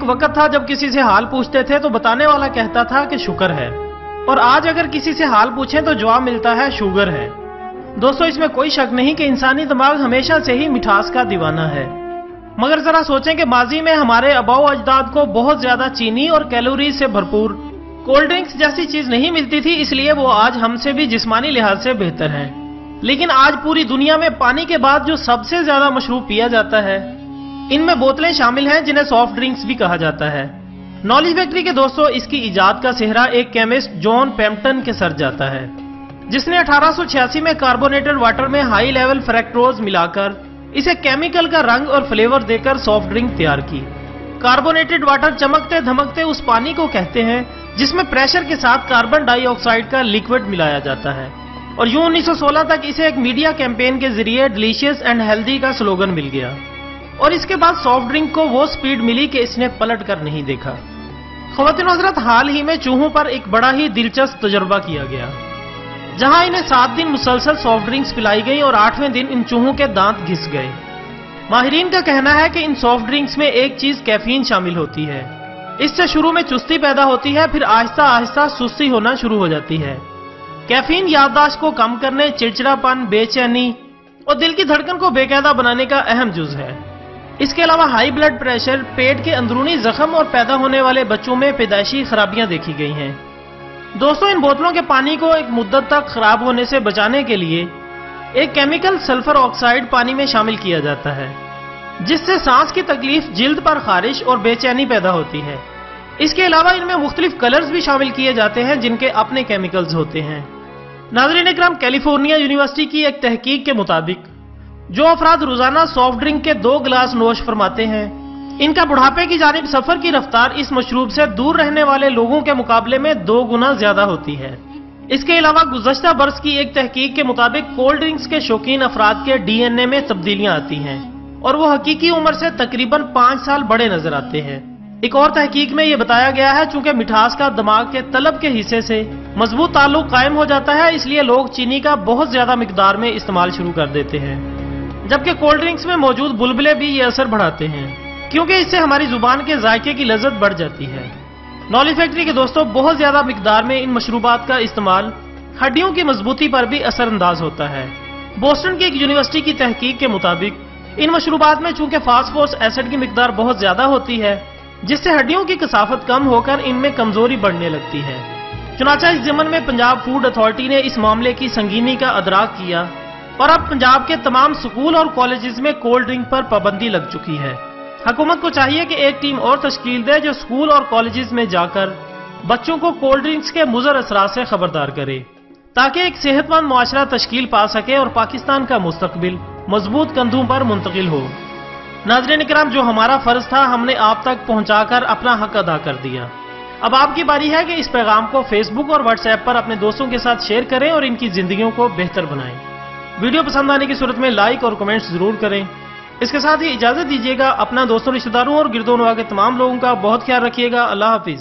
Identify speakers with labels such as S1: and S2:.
S1: वक्त था जब किसी से हाल पूछते थे तो बताने वाला कहता था कि शुक्र है, और आज अगर किसी से हाल पूछें तो जवाब मिलता है शुगर है। दोस्तों, इसमें कोई शक नहीं कि इंसानी दिमाग हमेशा से ही मिठास का दीवाना है। मगर जरा सोचें कि माजी में हमारे आबाओ अजदाद को बहुत ज्यादा चीनी और कैलोरी से भरपूर कोल्ड ड्रिंक्स जैसी चीज नहीं मिलती थी, इसलिए वो आज हमसे भी जिस्मानी लिहाज से बेहतर हैं। लेकिन आज पूरी दुनिया में पानी के बाद जो सबसे ज्यादा मशरूब पिया जाता है, इनमें बोतलें शामिल हैं जिन्हें सॉफ्ट ड्रिंक्स भी कहा जाता है। नॉलेज फैक्ट्री के दोस्तों, इसकी इजाद का सेहरा एक केमिस्ट जॉन पैम्पटन के सर जाता है, जिसने 1886 में कार्बोनेटेड वाटर में हाई लेवल फ्रैक्टोज मिलाकर इसे केमिकल का रंग और फ्लेवर देकर सॉफ्ट ड्रिंक तैयार की। कार्बोनेटेड वाटर चमकते धमकते उस पानी को कहते हैं जिसमें प्रेशर के साथ कार्बन डाइऑक्साइड का लिक्विड मिलाया जाता है, और यूं 1916 तक इसे एक मीडिया कैंपेन के जरिए डिलीशियस एंड हेल्दी का स्लोगन मिल गया, और इसके बाद सॉफ्ट ड्रिंक को वो स्पीड मिली कि इसने पलट कर नहीं देखा। ख़वातीन हज़रात, हाल ही में चूहों पर एक बड़ा ही दिलचस्प तजुर्बा किया गया, जहां इन्हें 7 दिन मुसलसल सॉफ्ट ड्रिंक्स पिलाई गई और 8वें दिन इन चूहों के दांत घिस गए। माहिरीन का कहना है कि इन सॉफ्ट ड्रिंक्स में एक चीज कैफीन शामिल होती है। इससे शुरू में चुस्ती पैदा होती है, फिर आहिस्ता आहिस्ता सुस्ती होना शुरू हो जाती है। कैफीन याददाश्त को कम करने, चिड़चिड़ापन, बेचैनी और दिल की धड़कन को बेकायदा बनाने का अहम जुज है। इसके अलावा हाई ब्लड प्रेशर, पेट के अंदरूनी जख्म और पैदा होने वाले बच्चों में पैदाइशी खराबियां देखी गई हैं। दोस्तों, इन बोतलों के पानी को एक मुद्दत तक खराब होने से बचाने के लिए एक केमिकल सल्फर ऑक्साइड पानी में शामिल किया जाता है, जिससे सांस की तकलीफ, जिल्द पर खारिश और बेचैनी पैदा होती है। इसके अलावा इनमें मुख्तलिफ कलर्स भी शामिल किए जाते हैं जिनके अपने केमिकल्स होते हैं। नाज़रीन इकराम, कैलिफोर्निया यूनिवर्सिटी की एक तहकीक के मुताबिक जो अफराद रोजाना सॉफ्ट ड्रिंक के 2 गिलास नोश फरमाते हैं, इनका बुढ़ापे की जानिब सफर की रफ्तार इस मशरूब से दूर रहने वाले लोगों के मुकाबले में 2 गुना ज्यादा होती है। इसके अलावा गुज़श्ता बरस की एक तहकीक के मुताबिक कोल्ड ड्रिंक्स के शौकीन अफराद के डीएनए में तब्दीलियां आती हैं और वो हकीकी उम्र से तकरीबन 5 साल बड़े नजर आते हैं। एक और तहकीक में ये बताया गया है, चूंकि मिठास का दिमाग के तलब के हिस्से से मजबूत ताल्लुक कायम हो जाता है, इसलिए लोग चीनी का बहुत ज्यादा मिकदार में इस्तेमाल शुरू कर देते हैं, जबकि कोल्ड ड्रिंक्स में मौजूद बुलबुले भी ये असर बढ़ाते हैं, क्योंकि इससे हमारी जुबान के जायके की लज्जत बढ़ जाती है। नॉलेज फैक्ट्री के दोस्तों, बहुत ज्यादा मिकदार में इन मशरूबात का इस्तेमाल हड्डियों की मजबूती पर भी असरअंदाज होता है। बोस्टन की एक यूनिवर्सिटी की तहकीक के मुताबिक इन मशरूबात में चूंकि फास्फोरस एसिड की मिकदार बहुत ज्यादा होती है, जिससे हड्डियों की कसाफत कम होकर इनमें कमजोरी बढ़ने लगती है। चुनाचा इस ज़मन में पंजाब फूड अथॉरिटी ने इस मामले की संगीनी का अदराक किया और अब पंजाब के तमाम स्कूल और कॉलेजेस में कोल्ड ड्रिंक पर पाबंदी लग चुकी है। हुकूमत को चाहिए कि एक टीम और तश्कील दे जो स्कूल और कॉलेजेस में जाकर बच्चों को कोल्ड ड्रिंक्स के मुज़र असरात से खबरदार करे, ताकि एक सेहतमंद मुआशरा तश्कील पा सके और पाकिस्तान का मुस्तकबिल मजबूत कंधों पर मुंतकिल हो। नाज़रीन इकराम, जो हमारा फर्ज था हमने आप तक पहुंचाकर अपना हक अदा कर दिया। अब आपकी बारी है कि इस पैगाम को फेसबुक और व्हाट्सएप पर अपने दोस्तों के साथ शेयर करें और इनकी जिंदगियों को बेहतर बनाएं। वीडियो पसंद आने की सूरत में लाइक और कमेंट्स जरूर करें। इसके साथ ही इजाजत दीजिएगा। अपना दोस्तों, रिश्तेदारों और गिरदोनवा के तमाम लोगों का बहुत ख्याल रखिएगा। अल्लाह हाफिज।